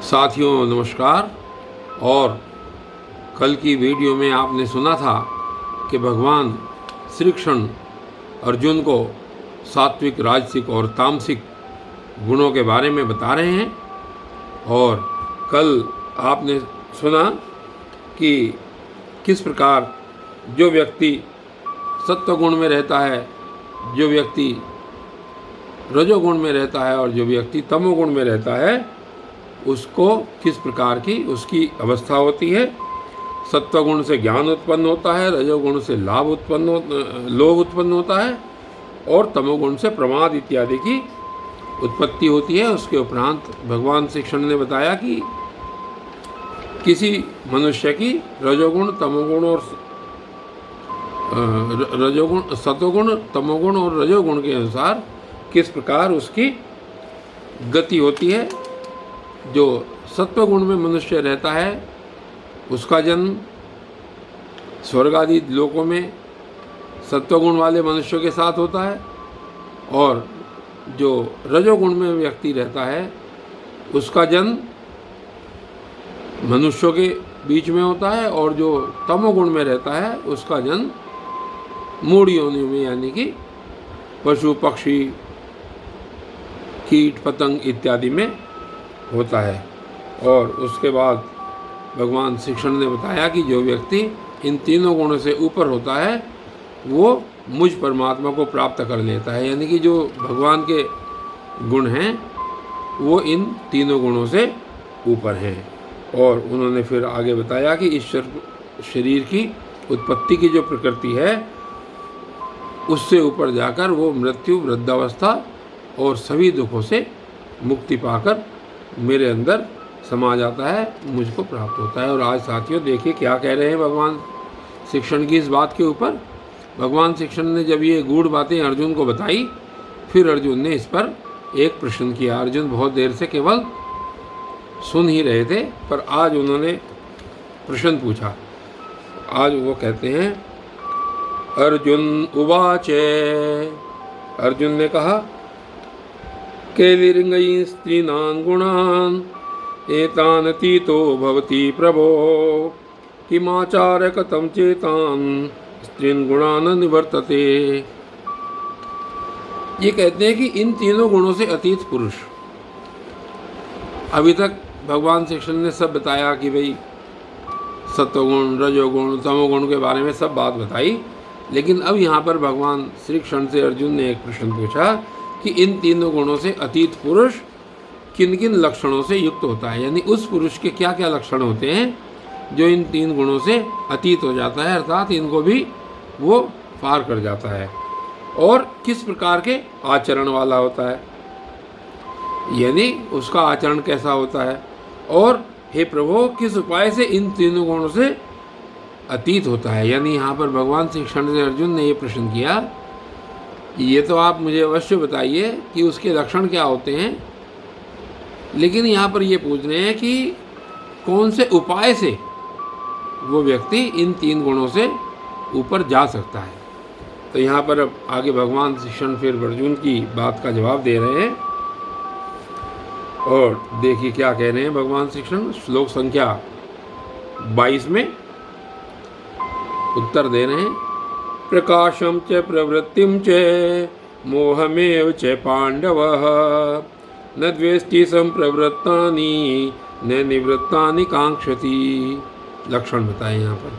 साथियों नमस्कार। और कल की वीडियो में आपने सुना था कि भगवान श्री कृष्ण अर्जुन को सात्विक, राजसिक और तामसिक गुणों के बारे में बता रहे हैं। और कल आपने सुना कि किस प्रकार जो व्यक्ति सत्वगुण में रहता है, जो व्यक्ति रजोगुण में रहता है और जो व्यक्ति तमोगुण में रहता है, उसको किस प्रकार की उसकी अवस्था होती है। सत्वगुण से ज्ञान उत्पन्न होता है, रजोगुण से लोभ उत्पन्न होता है और तमोगुण से प्रमाद इत्यादि की उत्पत्ति होती है। उसके उपरांत भगवान श्री कृष्ण ने बताया कि किसी मनुष्य की रजोगुण, तमोगुण और सतोगुण, तमोगुण और रजोगुण के अनुसार किस प्रकार उसकी गति होती है। जो सत्वगुण में मनुष्य रहता है उसका जन्म स्वर्ग आदि लोकों में सत्वगुण वाले मनुष्यों के साथ होता है, और जो रजोगुण में व्यक्ति रहता है उसका जन्म मनुष्यों के बीच में होता है, और जो तमोगुण में रहता है उसका जन्म मूढ़ योनियों में, यानी कि पशु, पक्षी, कीट, पतंग इत्यादि में होता है। और उसके बाद भगवान श्री कृष्ण ने बताया कि जो व्यक्ति इन तीनों गुणों से ऊपर होता है वो मुझ परमात्मा को प्राप्त कर लेता है, यानी कि जो भगवान के गुण हैं वो इन तीनों गुणों से ऊपर हैं। और उन्होंने फिर आगे बताया कि इस शरीर की उत्पत्ति की जो प्रकृति है उससे ऊपर जाकर वो मृत्यु, वृद्धावस्था और सभी दुखों से मुक्ति पाकर मेरे अंदर समा जाता है, मुझको प्राप्त होता है। और आज साथियों देखिए क्या कह रहे हैं भगवान श्री कृष्ण की इस बात के ऊपर। भगवान श्री कृष्ण ने जब ये गूढ़ बातें अर्जुन को बताई, फिर अर्जुन ने इस पर एक प्रश्न किया। अर्जुन बहुत देर से केवल सुन ही रहे थे, पर आज उन्होंने प्रश्न पूछा। आज वो कहते हैं, अर्जुन उवाच, अर्जुन ने कहा, केलिर्गई स्त्रीणां गुणान् एतान् तीतो भवति प्रभो, किमाचार्य कथं चेतान् स्त्रीन् गुणान् निवर्तते। ये कहते हैं कि इन तीनों गुणों से अतीत पुरुष, अभी तक भगवान श्री कृष्ण ने सब बताया कि भाई सत्वगुण, रजोगुण, तमोगुण के बारे में सब बात बताई, लेकिन अब यहाँ पर भगवान श्री कृष्ण से अर्जुन ने एक प्रश्न पूछा कि इन तीनों गुणों से अतीत पुरुष किन किन लक्षणों से युक्त होता है, यानी उस पुरुष के क्या क्या लक्षण होते हैं जो इन तीन गुणों से अतीत हो जाता है, अर्थात इनको भी वो पार कर जाता है, और किस प्रकार के आचरण वाला होता है, यानी उसका आचरण कैसा होता है, और हे प्रभु किस उपाय से इन तीनों गुणों से अतीत होता है। यानी यहाँ पर भगवान श्री कृष्ण से अर्जुन ने ये प्रश्न किया, ये तो आप मुझे अवश्य बताइए कि उसके लक्षण क्या होते हैं, लेकिन यहाँ पर ये पूछ रहे हैं कि कौन से उपाय से वो व्यक्ति इन तीन गुणों से ऊपर जा सकता है। तो यहाँ पर अब आगे भगवान श्री कृष्ण फिर अर्जुन की बात का जवाब दे रहे हैं, और देखिए क्या कह रहे हैं भगवान श्री कृष्ण। श्लोक संख्या 22 में उत्तर दे रहे हैं, प्रकाशम च प्रवृत्तिम च मोहमेव च पांडवः, न द्वेष्टि संप्रवृत्तानि न निवृत्तानि कांक्षति। लक्षण बताए यहाँ पर,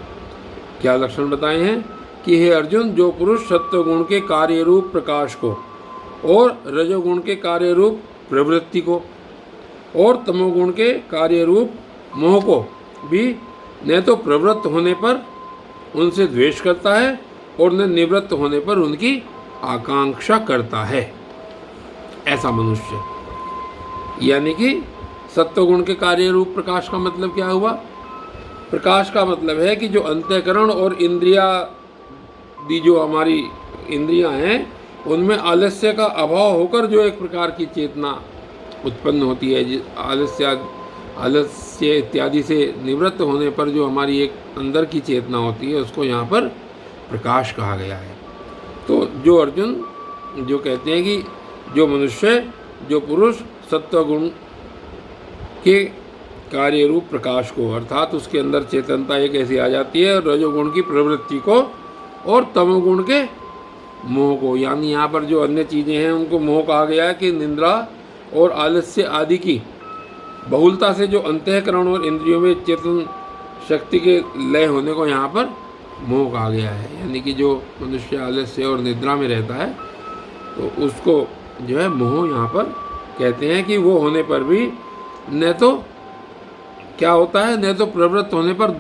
क्या लक्षण बताए हैं कि हे अर्जुन, जो पुरुष सत्वगुण के कार्य रूप प्रकाश को और रजोगुण के कार्य रूप प्रवृत्ति को और तमोगुण के कार्य रूप मोह को भी न तो प्रवृत्त होने पर उनसे द्वेष करता है और न निवृत्त होने पर उनकी आकांक्षा करता है, ऐसा मनुष्य। यानी कि सत्वगुण के कार्य रूप प्रकाश का मतलब क्या हुआ? प्रकाश का मतलब है कि जो अंतःकरण और इंद्रिया दी, जो हमारी इंद्रियां हैं, उनमें आलस्य का अभाव होकर जो एक प्रकार की चेतना उत्पन्न होती है, आलस्य इत्यादि से निवृत्त होने पर जो हमारी एक अंदर की चेतना होती है, उसको यहाँ पर प्रकाश कहा गया है। तो जो अर्जुन जो कहते हैं कि जो मनुष्य, जो पुरुष सत्वगुण के कार्य रूप प्रकाश को, अर्थात उसके अंदर चेतनता एक ऐसी आ जाती है रजोगुण की प्रवृत्ति को और तमोगुण के मोह को। यानी यहाँ पर जो अन्य चीज़ें हैं उनको मोह कहा गया है कि निद्रा और आलस्य आदि की बहुलता से जो अंतःकरण और इंद्रियों में चेतन शक्ति के लय होने को यहाँ पर मोह कहा गया है। यानी कि जो मनुष्य आलस्य और निद्रा में रहता है तो उसको जो है मोह यहाँ पर कहते हैं कि वो होने पर भी न तो क्या होता है, न तो प्रवृत्त होने पर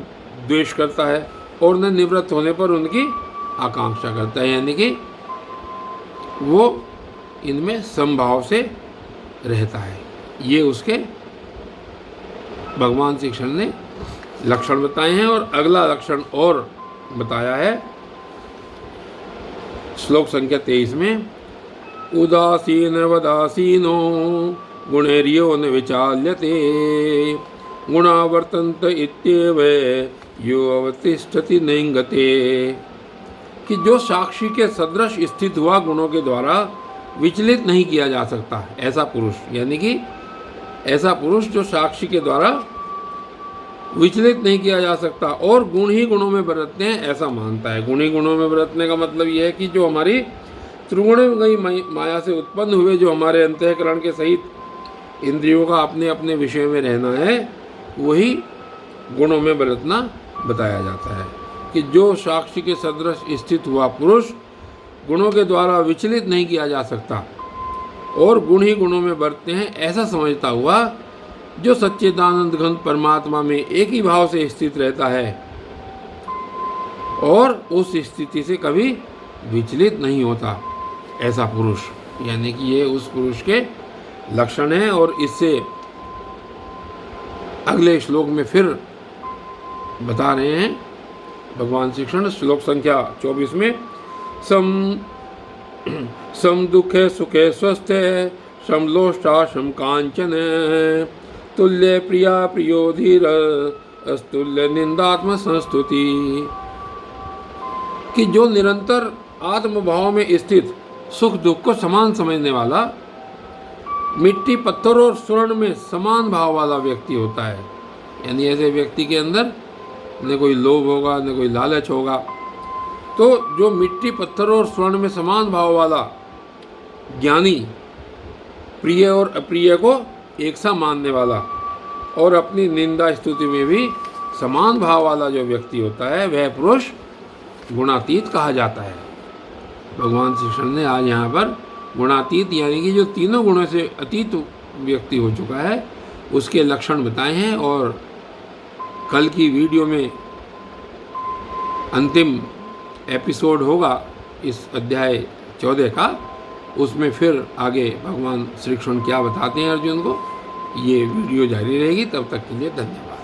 द्वेष करता है और न निवृत्त होने पर उनकी आकांक्षा करता है। यानी कि वो इनमें समभाव से रहता है। ये उसके भगवान श्री कृष्ण ने लक्षण बताए हैं। और अगला लक्षण और बताया है श्लोक संख्या 23 में, उदासीन वदासीनो गुणैर्यो न विचाल्यते गुणावर्तन्त इत्येव यो अवतिष्ठति नैंगते। कि जो साक्षी के सदृश स्थित हुआ गुणों के द्वारा विचलित नहीं किया जा सकता ऐसा पुरुष, यानी कि ऐसा पुरुष जो साक्षी के द्वारा विचलित नहीं किया जा सकता और गुण ही गुणों में बरतते हैं ऐसा मानता है। गुण ही गुणों में बरतने का मतलब यह है कि जो हमारी त्रिगुण माया से उत्पन्न हुए जो हमारे अंतःकरण के सहित इंद्रियों का अपने अपने विषय में रहना है वही गुणों में बरतना बताया जाता है। कि जो साक्षी के सदृश स्थित हुआ पुरुष गुणों के द्वारा विचलित नहीं किया जा सकता और गुण ही गुणों में बरतते हैं ऐसा समझता हुआ जो सच्चिदानंद घन परमात्मा में एक ही भाव से स्थित रहता है और उस स्थिति से कभी विचलित नहीं होता ऐसा पुरुष, यानी कि ये उस पुरुष के लक्षण हैं। और इससे अगले श्लोक में फिर बता रहे हैं भगवान श्री कृष्ण श्लोक संख्या 24 में, सम दुखे सुखे स्वस्थे समलोष्टा सम कांचन तुल्य प्रिया प्रियो धीर अस्तुल्य निंदात्म संस्तुति। कि जो निरंतर आत्मभाव में स्थित सुख दुख को समान समझने वाला, मिट्टी पत्थर और स्वर्ण में समान भाव वाला व्यक्ति होता है। यानी ऐसे व्यक्ति के अंदर न कोई लोभ होगा न कोई लालच होगा। तो जो मिट्टी पत्थर और स्वर्ण में समान भाव वाला ज्ञानी, प्रिय और अप्रिय को एक सा मानने वाला और अपनी निंदा स्तुति में भी समान भाव वाला जो व्यक्ति होता है वह पुरुष गुणातीत कहा जाता है। भगवान श्री कृष्ण ने आज यहाँ पर गुणातीत यानी कि जो तीनों गुणों से अतीत व्यक्ति हो चुका है उसके लक्षण बताए हैं। और कल की वीडियो में अंतिम एपिसोड होगा इस अध्याय 14 का, उसमें फिर आगे भगवान श्री कृष्ण क्या बताते हैं अर्जुन को, ये वीडियो जारी रहेगी। तब तक के लिए धन्यवाद।